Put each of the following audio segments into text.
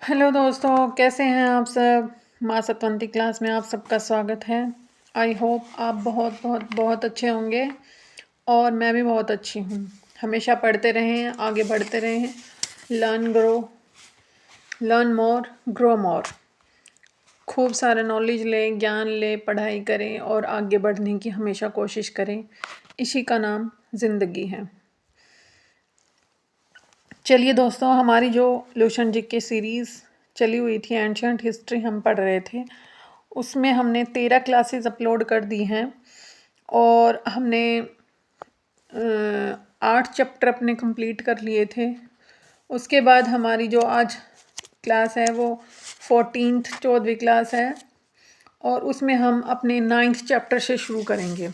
Hello दोस्तों, कैसे हैं आप सब। माँ सतवंती क्लास में आप सबका स्वागत है। आई होप आप बहुत बहुत बहुत अच्छे होंगे और मैं भी बहुत अच्छी हूँ। हमेशा पढ़ते रहें, आगे बढ़ते रहें। Learn more, grow more. खूब सारा नॉलेज लें, ज्ञान लें, पढ़ाई करें और आगे बढ़ने की हमेशा कोशिश करें। इसी का नाम ज़िंदगी है। चलिए दोस्तों, हमारी जो लूशन जीके सीरीज़ चली हुई थी, एंशियंट हिस्ट्री हम पढ़ रहे थे, उसमें हमने 13 क्लासेस अपलोड कर दी हैं और हमने 8 चैप्टर अपने कंप्लीट कर लिए थे। उसके बाद हमारी जो आज क्लास है वो 14वीं क्लास है और उसमें हम अपने 9th चैप्टर से शुरू करेंगे।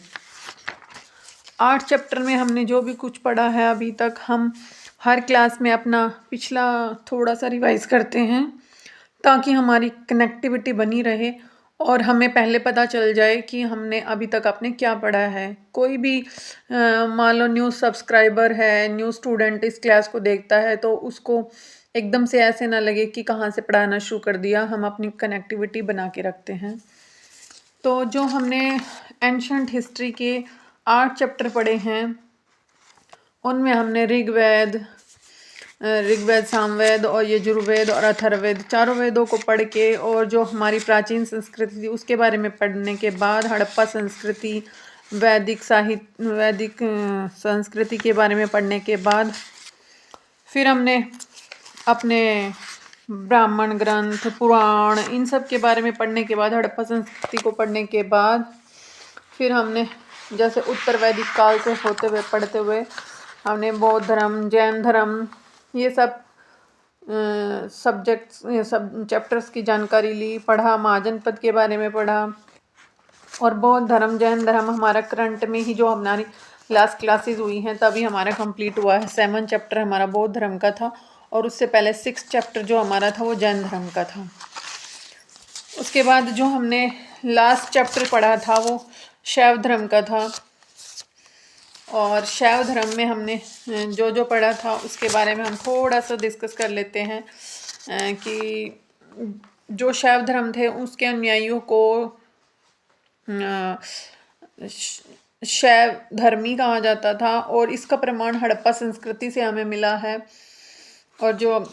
8 चैप्टर में हमने जो भी कुछ पढ़ा है अभी तक, हम हर क्लास में अपना पिछला थोड़ा सा रिवाइज करते हैं ताकि हमारी कनेक्टिविटी बनी रहे और हमें पहले पता चल जाए कि हमने अभी तक आपने क्या पढ़ा है। कोई भी मान लो न्यू सब्सक्राइबर है, न्यू स्टूडेंट इस क्लास को देखता है तो उसको एकदम से ऐसे ना लगे कि कहाँ से पढ़ाना शुरू कर दिया। हम अपनी कनेक्टिविटी बना के रखते हैं। तो जो हमने एंशियंट हिस्ट्री के 8 चैप्टर पढ़े हैं उनमें हमने ऋग्वेद, सामवेद और यजुर्वेद और अथर्ववेद, चारों वेदों को पढ़ के और जो हमारी प्राचीन संस्कृति थी उसके बारे में पढ़ने के बाद, हड़प्पा संस्कृति, वैदिक संस्कृति के बारे में पढ़ने के बाद, फिर हमने अपने ब्राह्मण ग्रंथ, पुराण, इन सब के बारे में पढ़ने के बाद, हड़प्पा संस्कृति को पढ़ने के बाद, फिर हमने जैसे उत्तर वैदिक काल से होते हुए पढ़ते हुए हमने बौद्ध धर्म, जैन धर्म, ये सब सब्जेक्ट्स, ये सब चैप्टर्स की जानकारी ली, पढ़ा, महाजनपद के बारे में पढ़ा। और बौद्ध धर्म, जैन धर्म हमारा करंट में ही जो हमारी लास्ट क्लासेस हुई हैं तभी हमारा कंप्लीट हुआ है। 7 चैप्टर हमारा बौद्ध धर्म का था और उससे पहले 6 चैप्टर जो हमारा था वो जैन धर्म का था। उसके बाद जो हमने लास्ट चैप्टर पढ़ा था वो शैव धर्म का था और शैव धर्म में हमने जो जो पढ़ा था उसके बारे में हम थोड़ा सा डिस्कस कर लेते हैं कि जो शैव धर्म थे उसके अनुयायियों को शैव धर्मी कहा जाता था और इसका प्रमाण हड़प्पा संस्कृति से हमें मिला है। और जो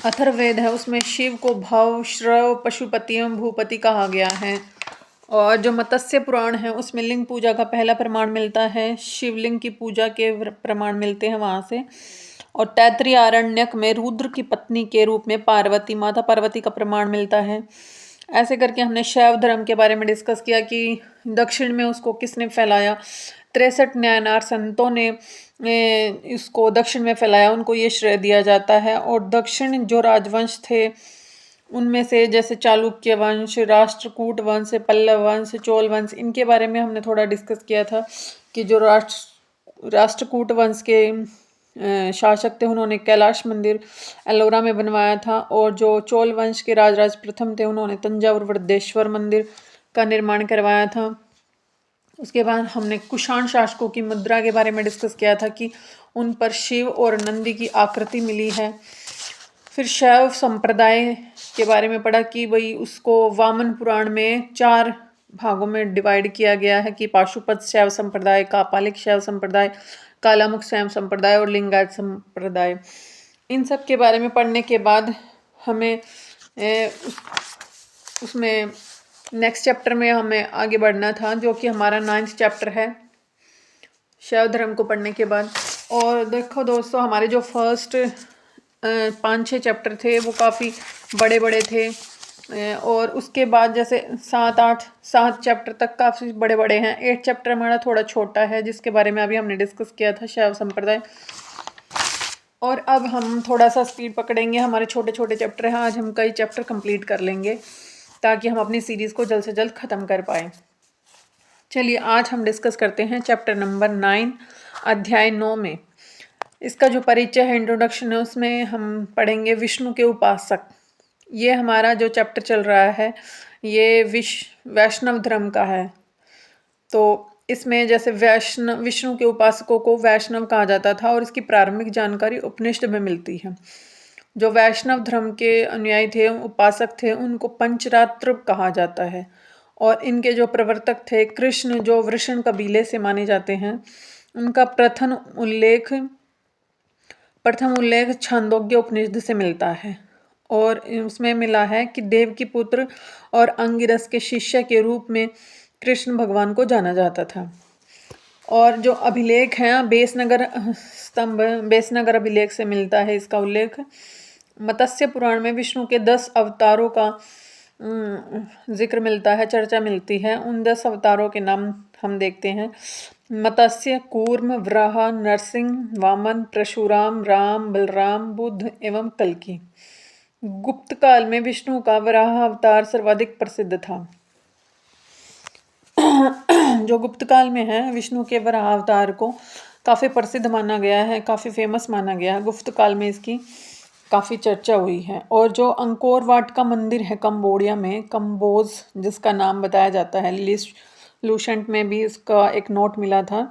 अथर्ववेद है उसमें शिव को भव, श्रव, पशुपति एवं भूपति कहा गया है। और जो मत्स्य पुराण है उसमें लिंग पूजा का पहला प्रमाण मिलता है, शिवलिंग की पूजा के प्रमाण मिलते हैं वहाँ से। और तैत्तिरीय आरण्यक में रुद्र की पत्नी के रूप में पार्वती, माता पार्वती का प्रमाण मिलता है। ऐसे करके हमने शैव धर्म के बारे में डिस्कस किया कि दक्षिण में उसको किसने फैलाया। 63 न्यायनार संतों ने इसको दक्षिण में फैलाया, उनको ये श्रेय दिया जाता है। और दक्षिण जो राजवंश थे उनमें से जैसे चालुक्य वंश, राष्ट्रकूट वंश, पल्लव वंश, चोल वंश, इनके बारे में हमने थोड़ा डिस्कस किया था कि जो राष्ट्रकूट वंश के शासक थे उन्होंने कैलाश मंदिर एलोरा में बनवाया था और जो चोल वंश के राजराज प्रथम थे उन्होंने तंजावुर वृद्धेश्वर मंदिर का निर्माण करवाया था। उसके बाद हमने कुषाण शासकों की मुद्रा के बारे में डिस्कस किया था कि उन पर शिव और नंदी की आकृति मिली है। फिर शैव संप्रदाय के बारे में पढ़ा कि भाई उसको वामन पुराण में 4 भागों में डिवाइड किया गया है कि पाशुपत शैव संप्रदाय, कापालिक शैव संप्रदाय, कालामुख शैव संप्रदाय और लिंगायत संप्रदाय। इन सब के बारे में पढ़ने के बाद हमें उसमें नेक्स्ट चैप्टर में हमें आगे बढ़ना था जो कि हमारा 9th चैप्टर है शैव धर्म को पढ़ने के बाद। और देखो दोस्तों, हमारे जो फर्स्ट 5-6 चैप्टर थे वो काफ़ी बड़े बड़े थे और उसके बाद जैसे 7 चैप्टर तक काफ़ी बड़े बड़े हैं। 8 चैप्टर हमारा थोड़ा छोटा है जिसके बारे में अभी हमने डिस्कस किया था, शैव संप्रदाय। और अब हम थोड़ा सा स्पीड पकड़ेंगे, हमारे छोटे छोटे चैप्टर हैं, आज हम कई चैप्टर कंप्लीट कर लेंगे ताकि हम अपनी सीरीज़ को जल्द से जल्द ख़त्म कर पाएँ। चलिए आज हम डिस्कस करते हैं चैप्टर नंबर 9, अध्याय 9 में। इसका जो परिचय है, इंट्रोडक्शन है, उसमें हम पढ़ेंगे विष्णु के उपासक। ये हमारा जो चैप्टर चल रहा है ये वैष्णव धर्म का है। तो इसमें जैसे विष्णु के उपासकों को वैष्णव कहा जाता था और इसकी प्रारंभिक जानकारी उपनिषद में मिलती है। जो वैष्णव धर्म के अनुयायी थे, उपासक थे, उनको पंचरात्र कहा जाता है। और इनके जो प्रवर्तक थे कृष्ण, जो वृषण कबीले से माने जाते हैं, उनका प्रथम उल्लेख छांदोग्य उपनिषद से मिलता है। और उसमें मिला है कि देव की पुत्र और अंगिरस के शिष्य के रूप में कृष्ण भगवान को जाना जाता था। और जो अभिलेख हैं बेसनगर अभिलेख से मिलता है इसका उल्लेख। मत्स्य पुराण में विष्णु के 10 अवतारों का जिक्र मिलता है, चर्चा मिलती है। उन 10 अवतारों के नाम हम देखते हैं। मत्स्य, कूर्म, वराह, नरसिंह, वामन, परशुराम, राम, बलराम, बुद्ध एवं कल्कि। गुप्त काल में विष्णु का वराह अवतार सर्वाधिक प्रसिद्ध था। जो गुप्त काल में है, विष्णु के वराह अवतार को काफ़ी प्रसिद्ध माना गया है, काफ़ी फेमस माना गया है। गुप्त काल में इसकी काफ़ी चर्चा हुई है। और जो अंकोर वाट का मंदिर है कंबोडिया में, कंबोज जिसका नाम बताया जाता है, लूसेंट में भी इसका एक नोट मिला था।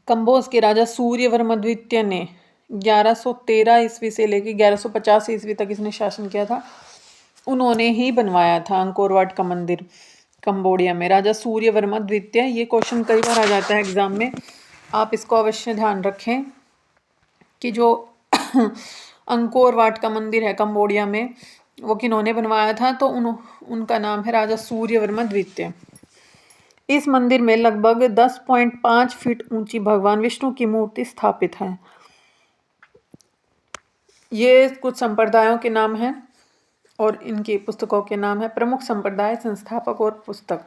कंबोज के राजा सूर्यवर्मन द्वितीय ने 1113 ईस्वी से लेकर 1150 ईस्वी तक इसने शासन किया था। उन्होंने ही बनवाया था अंकोर वाट का मंदिर कंबोडिया में, राजा सूर्यवर्मन द्वितीय। ये क्वेश्चन कई बार आ जाता है एग्जाम में, आप इसको अवश्य ध्यान रखें कि जो अंकोर वाट का मंदिर है कंबोडिया में, वो किन्होंने बनवाया था, तो उनका नाम है राजा सूर्यवर्मन द्वितीय। इस मंदिर में लगभग 10.5 फीट ऊंची भगवान विष्णु की मूर्ति स्थापित है। ये कुछ संप्रदायों के नाम हैं और इनकी पुस्तकों के नाम है। प्रमुख संप्रदाय, संस्थापक और पुस्तक।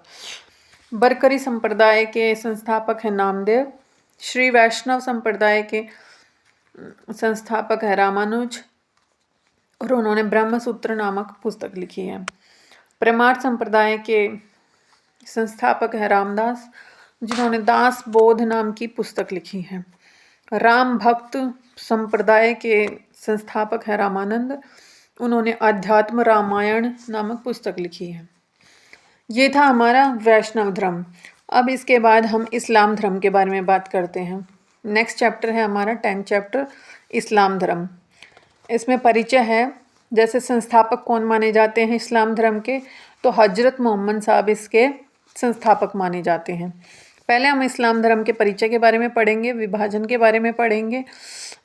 बरकरी संप्रदाय के संस्थापक है नामदेव। श्री वैष्णव संप्रदाय के संस्थापक है रामानुज और उन्होंने ब्रह्मसूत्र नामक पुस्तक लिखी है। परमार्थ संप्रदाय के संस्थापक है रामदास, जिन्होंने दास बोध नाम की पुस्तक लिखी है। राम भक्त संप्रदाय के संस्थापक है रामानंद, उन्होंने अध्यात्म रामायण नामक पुस्तक लिखी है। ये था हमारा वैष्णव धर्म। अब इसके बाद हम इस्लाम धर्म के बारे में बात करते हैं। नेक्स्ट चैप्टर है हमारा 10th चैप्टर, इस्लाम धर्म। इसमें परिचय है, जैसे संस्थापक कौन माने जाते हैं इस्लाम धर्म के, तो हजरत मोहम्मद साहब इसके संस्थापक माने जाते हैं। पहले हम इस्लाम धर्म के परिचय के बारे में पढ़ेंगे, विभाजन के बारे में पढ़ेंगे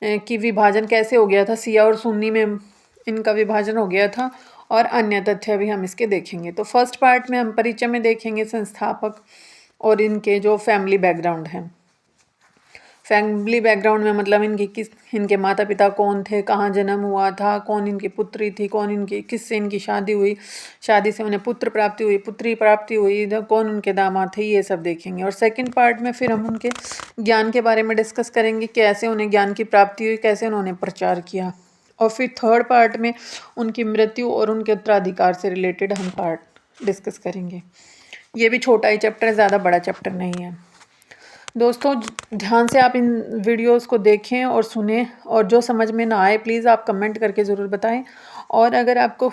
कि विभाजन कैसे हो गया था, शिया और सुन्नी में इनका विभाजन हो गया था, और अन्य तथ्य भी हम इसके देखेंगे। तो फर्स्ट पार्ट में हम परिचय में देखेंगे संस्थापक और इनके जो फैमिली बैकग्राउंड है। फैमिली बैकग्राउंड में मतलब इनके माता पिता कौन थे, कहाँ जन्म हुआ था, कौन इनकी पुत्री थी, किससे इनकी शादी हुई, शादी से उन्हें पुत्र प्राप्ति हुई, पुत्री प्राप्ति हुई, कौन उनके दामाद थे, ये सब देखेंगे। और सेकंड पार्ट में फिर हम उनके ज्ञान के बारे में डिस्कस करेंगे, कैसे उन्हें ज्ञान की प्राप्ति हुई, कैसे उन्होंने प्रचार किया। और फिर थर्ड पार्ट में उनकी मृत्यु और उनके उत्तराधिकार से रिलेटेड हम पार्ट डिस्कस करेंगे। ये भी छोटा ही चैप्टर है, ज़्यादा बड़ा चैप्टर नहीं है। दोस्तों ध्यान से आप इन वीडियोस को देखें और सुनें, और जो समझ में ना आए प्लीज़ आप कमेंट करके ज़रूर बताएं। और अगर आपको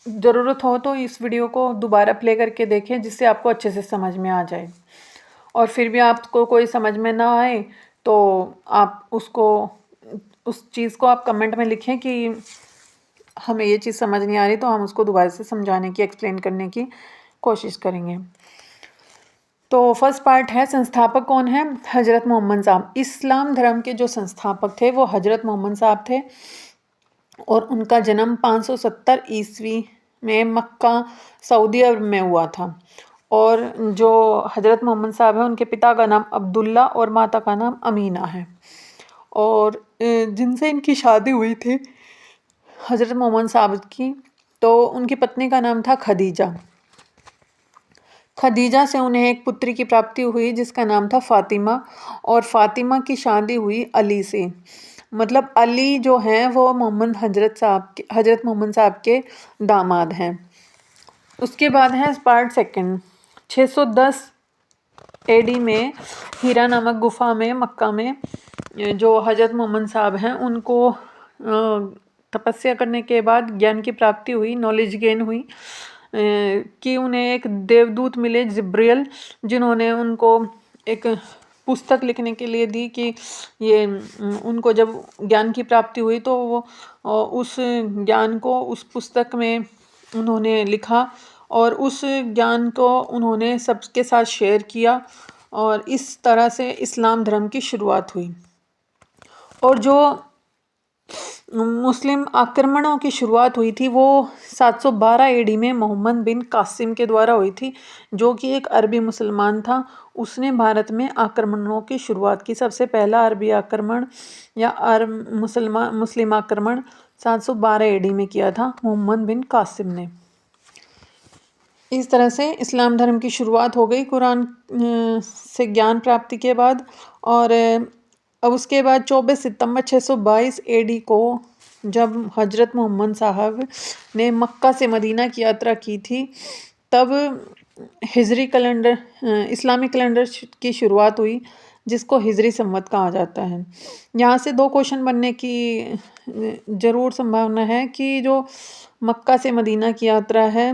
ज़रूरत हो तो इस वीडियो को दोबारा प्ले करके देखें, जिससे आपको अच्छे से समझ में आ जाए। और फिर भी आपको कोई समझ में ना आए तो आप उस चीज़ को आप कमेंट में लिखें कि हमें ये चीज़ समझ नहीं आ रही, तो हम उसको दोबारा से समझाने की, एक्सप्लेन करने की कोशिश करेंगे। तो फर्स्ट पार्ट है, संस्थापक कौन है, हज़रत मोहम्मद साहब। इस्लाम धर्म के जो संस्थापक थे वो हज़रत मोहम्मद साहब थे, और उनका जन्म 570 ईस्वी में मक्का सऊदी अरब में हुआ था। और जो हज़रत मोहम्मद साहब है, उनके पिता का नाम अब्दुल्ला और माता का नाम अमीना है। और जिनसे इनकी शादी हुई थी हज़रत मोहम्मद साहब की, तो उनकी पत्नी का नाम था खदीजा। खदीजा से उन्हें एक पुत्री की प्राप्ति हुई जिसका नाम था फ़ातिमा, और फ़ातिमा की शादी हुई अली से। मतलब अली जो हैं वो हज़रत मोहम्मद साहब के दामाद हैं। उसके बाद है पार्ट सेकंड। 610 AD में हीरा नामक गुफा में मक्का में जो हज़रत मोहम्मद साहब हैं, उनको तपस्या करने के बाद ज्ञान की प्राप्ति हुई, नॉलेज गेन हुई, कि उन्हें एक देवदूत मिले जिब्रियल, जिन्होंने उनको एक पुस्तक लिखने के लिए दी कि ये उनको जब ज्ञान की प्राप्ति हुई तो वो उस ज्ञान को उस पुस्तक में उन्होंने लिखा और उस ज्ञान को उन्होंने सबके साथ शेयर किया और इस तरह से इस्लाम धर्म की शुरुआत हुई। और जो मुस्लिम आक्रमणों की शुरुआत हुई थी वो 712 एडी में मोहम्मद बिन कासिम के द्वारा हुई थी, जो कि एक अरबी मुसलमान था। उसने भारत में आक्रमणों की शुरुआत की। सबसे पहला अरबी आक्रमण या मुस्लिम आक्रमण 712 एडी में किया था मोहम्मद बिन कासिम ने। इस तरह से इस्लाम धर्म की शुरुआत हो गई कुरान से ज्ञान प्राप्ति के बाद। और अब उसके बाद 24 सितंबर 622 एडी को जब हजरत मोहम्मद साहब ने मक्का से मदीना की यात्रा की थी, तब हिजरी कैलेंडर इस्लामी कैलेंडर की शुरुआत हुई, जिसको हिजरी संवत कहा जाता है। यहाँ से 2 क्वेश्चन बनने की ज़रूर संभावना है कि जो मक्का से मदीना की यात्रा है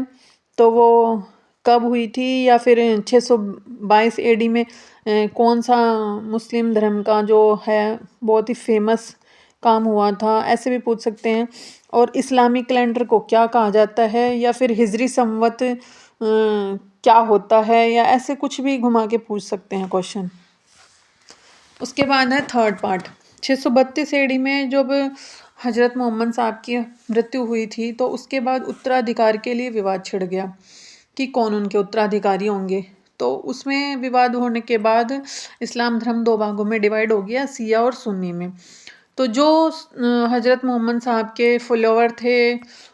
तो वो कब हुई थी, या फिर 622 एडी में कौन सा मुस्लिम धर्म का जो है बहुत ही फेमस काम हुआ था, ऐसे भी पूछ सकते हैं। और इस्लामी कैलेंडर को क्या कहा जाता है, या फिर हिजरी संवत क्या होता है, या ऐसे कुछ भी घुमा के पूछ सकते हैं क्वेश्चन। उसके बाद है थर्ड पार्ट। 632 एडी में जब हजरत मोहम्मद साहब की मृत्यु हुई थी तो उसके बाद उत्तराधिकार के लिए विवाद छिड़ गया कि कौन उनके उत्तराधिकारी होंगे। तो उसमें विवाद होने के बाद इस्लाम धर्म 2 भागों में डिवाइड हो गया, शिया और सुन्नी में। तो जो हजरत मोहम्मद साहब के फॉलोवर थे,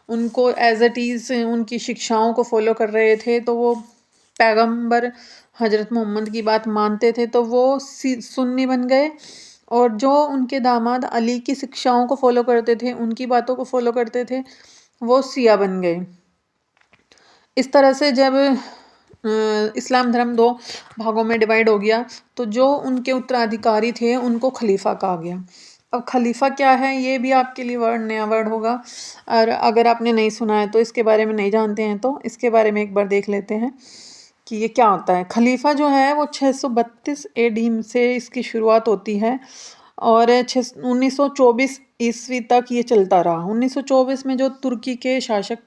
उनको एज इट इज़ उनकी शिक्षाओं को फॉलो कर रहे थे, तो वो पैगंबर हजरत मोहम्मद की बात मानते थे, तो वो सुन्नी बन गए। और जो उनके दामाद अली की शिक्षाओं को फॉलो करते थे, उनकी बातों को फॉलो करते थे, वो शिया बन गए। इस तरह से जब इस्लाम धर्म 2 भागों में डिवाइड हो गया तो जो उनके उत्तराधिकारी थे उनको खलीफा कहा गया। अब खलीफा क्या है ये भी आपके लिए नया वर्ड होगा, और अगर आपने नहीं सुना है तो इसके बारे में नहीं जानते हैं तो इसके बारे में एक बार देख लेते हैं कि ये क्या होता है। खलीफा जो है वो 632 एडी से इसकी शुरुआत होती है और 1924 ईस्वी तक ये चलता रहा। 1924 में जो तुर्की के शासक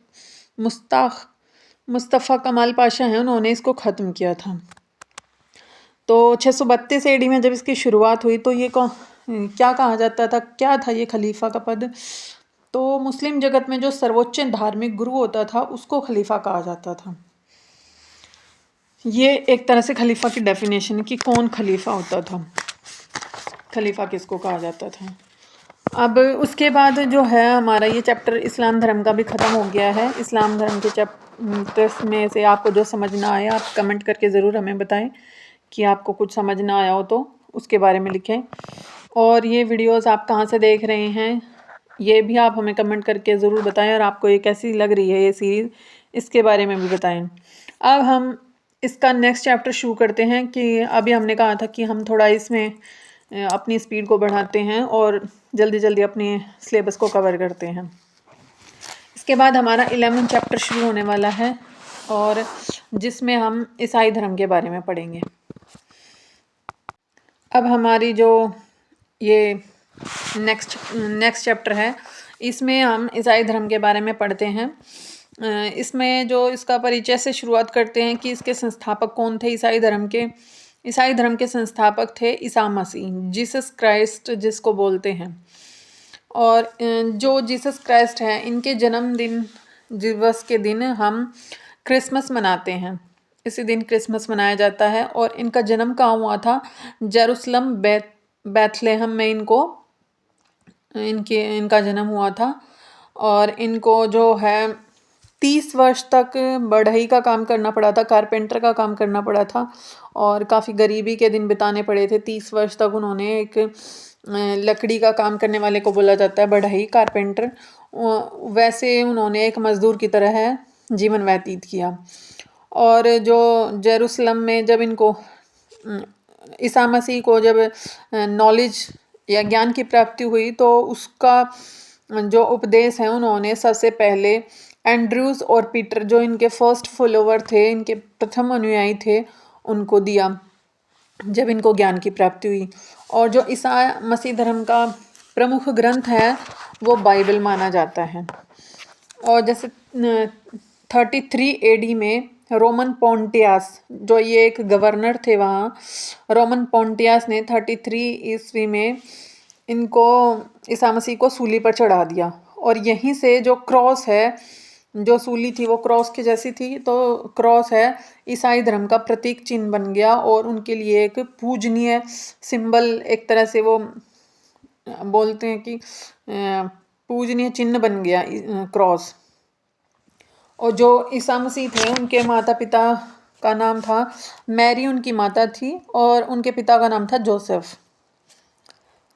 मुस्तफ़ा कमाल पाशा हैं, उन्होंने इसको ख़त्म किया था। तो 632 एडी में जब इसकी शुरुआत हुई तो ये क्या कहा जाता था, क्या था ये खलीफा का पद? तो मुस्लिम जगत में जो सर्वोच्च धार्मिक गुरु होता था उसको खलीफा कहा जाता था। ये एक तरह से खलीफा की डेफिनेशन है कि कौन खलीफा होता था, खलीफा किसको कहा जाता था। अब उसके बाद जो है हमारा ये चैप्टर इस्लाम धर्म का भी ख़त्म हो गया है। इस्लाम धर्म के चैप्टर्स में से आपको जो समझ ना आया आप कमेंट करके ज़रूर हमें बताएं कि आपको कुछ समझ ना आया हो तो उसके बारे में लिखें। और ये वीडियोस आप कहाँ से देख रहे हैं ये भी आप हमें कमेंट करके ज़रूर बताएं, और आपको ये कैसी लग रही है ये सीरीज़, इसके बारे में भी बताएं। अब हम इसका नेक्स्ट चैप्टर शुरू करते हैं कि अभी हमने कहा था कि हम थोड़ा इसमें अपनी स्पीड को बढ़ाते हैं और जल्दी जल्दी अपने सिलेबस को कवर करते हैं। इसके बाद हमारा 11 चैप्टर शुरू होने वाला है और जिसमें हम ईसाई धर्म के बारे में पढ़ेंगे। अब हमारी जो ये नेक्स्ट चैप्टर है इसमें हम ईसाई धर्म के बारे में पढ़ते हैं। इसमें जो इसका परिचय से शुरुआत करते हैं कि इसके संस्थापक कौन थे ईसाई धर्म के। ईसाई धर्म के संस्थापक थे ईसा मसीह, जीसस क्राइस्ट जिसको बोलते हैं। और जो जीसस क्राइस्ट है इनके जन्मदिन दिवस के दिन हम क्रिसमस मनाते हैं। इसी दिन क्रिसमस मनाया जाता है। और इनका जन्म कहाँ हुआ था? जेरूसलम बैथलेहम में इनका जन्म हुआ था। और इनको जो है 30 वर्ष तक बढ़ई का काम करना पड़ा था, कारपेंटर का काम करना पड़ा था और काफ़ी गरीबी के दिन बिताने पड़े थे। 30 वर्ष तक उन्होंने एक लकड़ी का काम करने वाले को बोला जाता है बढ़ई, कारपेंटर, वैसे उन्होंने एक मज़दूर की तरह जीवन व्यतीत किया। और जो जेरूसलम में जब इनको ईसा मसीह को जब नॉलेज या ज्ञान की प्राप्ति हुई तो उसका जो उपदेश है उन्होंने सबसे पहले एंड्रूज और पीटर जो इनके फर्स्ट फॉलोवर थे, इनके प्रथम अनुयायी थे, उनको दिया। जब इनको ज्ञान की प्राप्ति हुई। और जो ईसा मसीह धर्म का प्रमुख ग्रंथ है वो बाइबल माना जाता है। और जैसे 33 AD में रोमन पोंटियास, जो ये एक गवर्नर थे वहाँ, रोमन पोंटियास ने 33 ईस्वी में इनको ईसा मसीह को सूली पर चढ़ा दिया। और यहीं से जो क्रॉस है, जो सूली थी वो क्रॉस की जैसी थी, तो क्रॉस है ईसाई धर्म का प्रतीक चिन्ह बन गया और उनके लिए एक पूजनीय सिंबल, एक तरह से वो बोलते हैं कि पूजनीय चिन्ह बन गया क्रॉस। और जो ईसा मसीह थे उनके माता पिता का नाम था मैरी, उनकी माता थी, और उनके पिता का नाम था जोसेफ।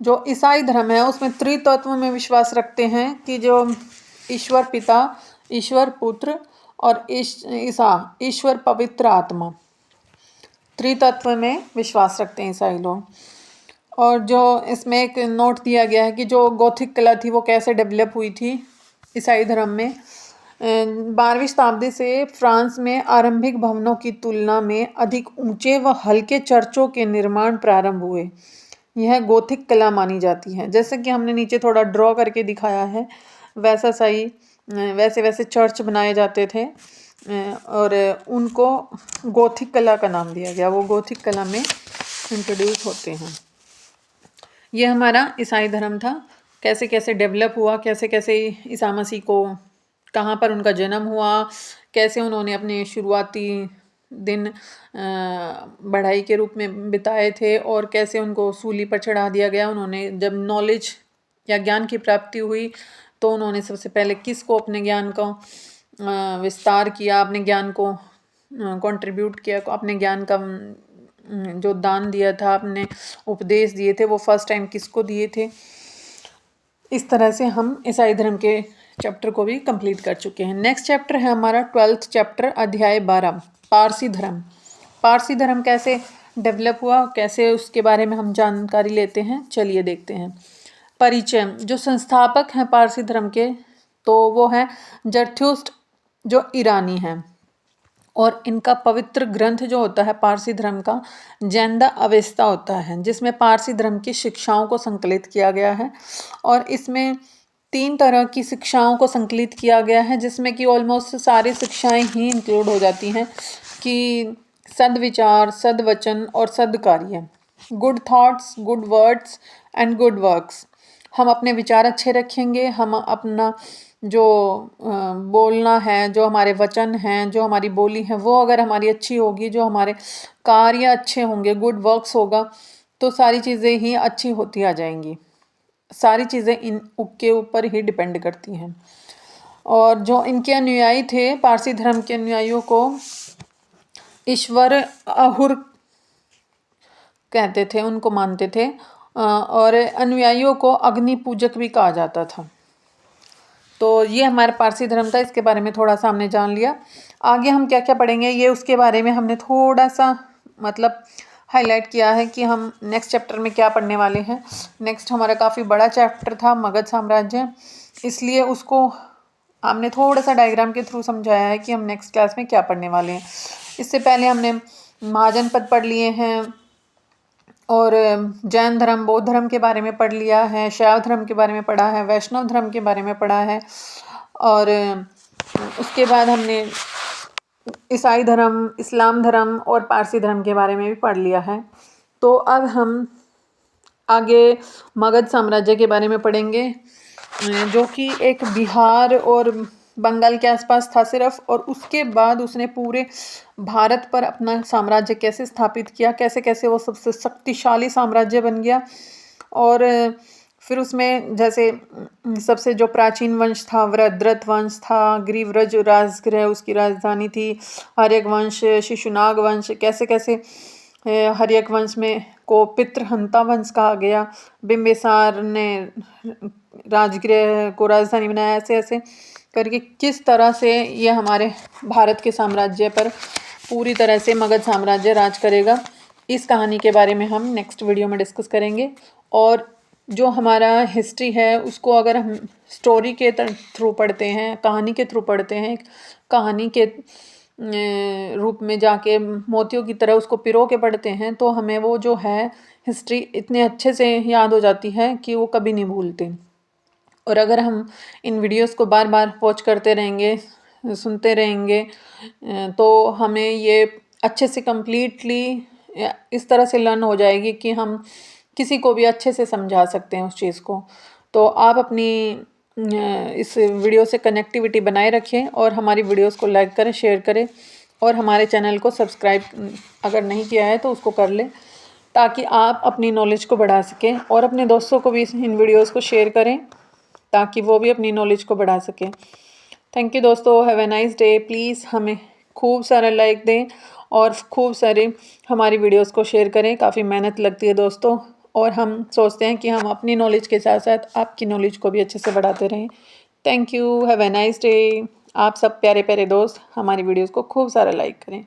जो ईसाई धर्म है उसमें त्रितत्व में विश्वास रखते हैं कि जो ईश्वर पिता, ईश्वर पुत्र और ईश्वर पवित्र आत्मा, त्रितत्व में विश्वास रखते हैं ईसाई लोग। और जो इसमें एक नोट दिया गया है कि जो गॉथिक कला थी वो कैसे डेवलप हुई थी ईसाई धर्म में। 12वीं शताब्दी से फ्रांस में आरंभिक भवनों की तुलना में अधिक ऊंचे व हल्के चर्चों के निर्माण प्रारंभ हुए। यह गोथिक कला मानी जाती है। जैसे कि हमने नीचे थोड़ा ड्रॉ करके दिखाया है, वैसा सही वैसे वैसे चर्च बनाए जाते थे और उनको गोथिक कला का नाम दिया गया। वो गोथिक कला में इंट्रोड्यूस होते हैं। ये हमारा ईसाई धर्म था, कैसे कैसे डेवलप हुआ, कैसे कैसे ईसा मसीह को, कहाँ पर उनका जन्म हुआ, कैसे उन्होंने अपने शुरुआती दिन बढ़ाई के रूप में बिताए थे और कैसे उनको सूली पर चढ़ा दिया गया। उन्होंने जब नॉलेज या ज्ञान की प्राप्ति हुई तो उन्होंने सबसे पहले किसको अपने ज्ञान का विस्तार किया, अपने ज्ञान को कंट्रीब्यूट किया, अपने ज्ञान का जो दान दिया था, अपने उपदेश दिए थे, वो फर्स्ट टाइम किसको दिए थे। इस तरह से हम ईसाई धर्म के चैप्टर को भी कंप्लीट कर चुके हैं। नेक्स्ट चैप्टर है हमारा 12th चैप्टर, अध्याय 12, पारसी धर्म। पारसी धर्म कैसे डेवलप हुआ, कैसे उसके बारे में हम जानकारी लेते हैं, चलिए देखते हैं। परिचय। जो संस्थापक हैं पारसी धर्म के तो वो है जरथुस्त्र, जो ईरानी हैं, और इनका पवित्र ग्रंथ जो होता है पारसी धर्म का, जैंदा अवेस्ता होता है, जिसमें पारसी धर्म की शिक्षाओं को संकलित किया गया है। और इसमें 3 तरह की शिक्षाओं को संकलित किया गया है, जिसमें कि ऑलमोस्ट सारी शिक्षाएं ही इंक्लूड हो जाती हैं कि सद्विचार, सद्वचन और सद्कार्य, good thoughts, good words and good works. हम अपने विचार अच्छे रखेंगे, हम अपना जो बोलना है, जो हमारे वचन हैं, जो हमारी बोली है, वो अगर हमारी अच्छी होगी, जो हमारे कार्य अच्छे होंगे, गुड वर्क्स होगा, तो सारी चीज़ें ही अच्छी होती आ जाएंगी। सारी चीज़ें इन के ऊपर ही डिपेंड करती हैं। और जो इनके अनुयायी थे, पारसी धर्म के अनुयायियों को ईश्वर अहुर कहते थे, उनको मानते थे, और अनुयायियों को अग्नि पूजक भी कहा जाता था। तो ये हमारा पारसी धर्म था, इसके बारे में थोड़ा सा हमने जान लिया। आगे हम क्या क्या पढ़ेंगे ये उसके बारे में हमने थोड़ा सा मतलब हाईलाइट किया है कि हम नेक्स्ट चैप्टर में क्या पढ़ने वाले हैं। नेक्स्ट हमारा काफ़ी बड़ा चैप्टर था मगध साम्राज्य, इसलिए उसको हमने थोड़ा सा डायग्राम के थ्रू समझाया है कि हम नेक्स्ट क्लास में क्या पढ़ने वाले हैं। इससे पहले हमने महाजनपद पढ़ लिए हैं और जैन धर्म, बौद्ध धर्म के बारे में पढ़ लिया है, शैव धर्म के बारे में पढ़ा है, वैष्णव धर्म के बारे में पढ़ा है, और उसके बाद हमने ईसाई धर्म, इस्लाम धर्म और पारसी धर्म के बारे में भी पढ़ लिया है। तो अब हम आगे मगध साम्राज्य के बारे में पढ़ेंगे, जो कि एक बिहार और बंगाल के आसपास था सिर्फ, और उसके बाद उसने पूरे भारत पर अपना साम्राज्य कैसे स्थापित किया, कैसे कैसे वो सबसे शक्तिशाली साम्राज्य बन गया। और फिर उसमें जैसे सबसे जो प्राचीन वंश था वृद्धरथ वंश था, ग्रीव्रज राजगृह उसकी राजधानी थी, हर्यक वंश, शिशुनाग वंश, कैसे कैसे हर्यक वंश में को पितृहंता वंश कहा गया, बिंबिसार ने राजगृह को राजधानी बनाया, ऐसे ऐसे करके किस तरह से ये हमारे भारत के साम्राज्य पर पूरी तरह से मगध साम्राज्य राज करेगा, इस कहानी के बारे में हम नेक्स्ट वीडियो में डिस्कस करेंगे। और जो हमारा हिस्ट्री है उसको अगर हम स्टोरी के थ्रू पढ़ते हैं, कहानी के थ्रू पढ़ते हैं, कहानी के रूप में जाके मोतियों की तरह उसको पिरो के पढ़ते हैं तो हमें वो जो है हिस्ट्री इतने अच्छे से याद हो जाती है कि वो कभी नहीं भूलते। और अगर हम इन वीडियोस को बार बार वॉच करते रहेंगे, सुनते रहेंगे, तो हमें ये अच्छे से कंप्लीटली इस तरह से लर्न हो जाएगी कि हम किसी को भी अच्छे से समझा सकते हैं उस चीज़ को। तो आप अपनी इस वीडियो से कनेक्टिविटी बनाए रखें और हमारी वीडियोस को लाइक करें, शेयर करें और हमारे चैनल को सब्सक्राइब अगर नहीं किया है तो उसको कर लें, ताकि आप अपनी नॉलेज को बढ़ा सकें और अपने दोस्तों को भी इन वीडियोस को शेयर करें ताकि वो भी अपनी नॉलेज को बढ़ा सकें। थैंक यू दोस्तों, have a nice day. Please हमें खूब सारा लाइक दें और खूब सारे हमारी वीडियोस को शेयर करें। काफ़ी मेहनत लगती है दोस्तों और हम सोचते हैं कि हम अपनी नॉलेज के साथ साथ आपकी नॉलेज को भी अच्छे से बढ़ाते रहें। Thank you, have a nice day. आप सब प्यारे प्यारे दोस्त हमारी वीडियोस को खूब सारा लाइक करें।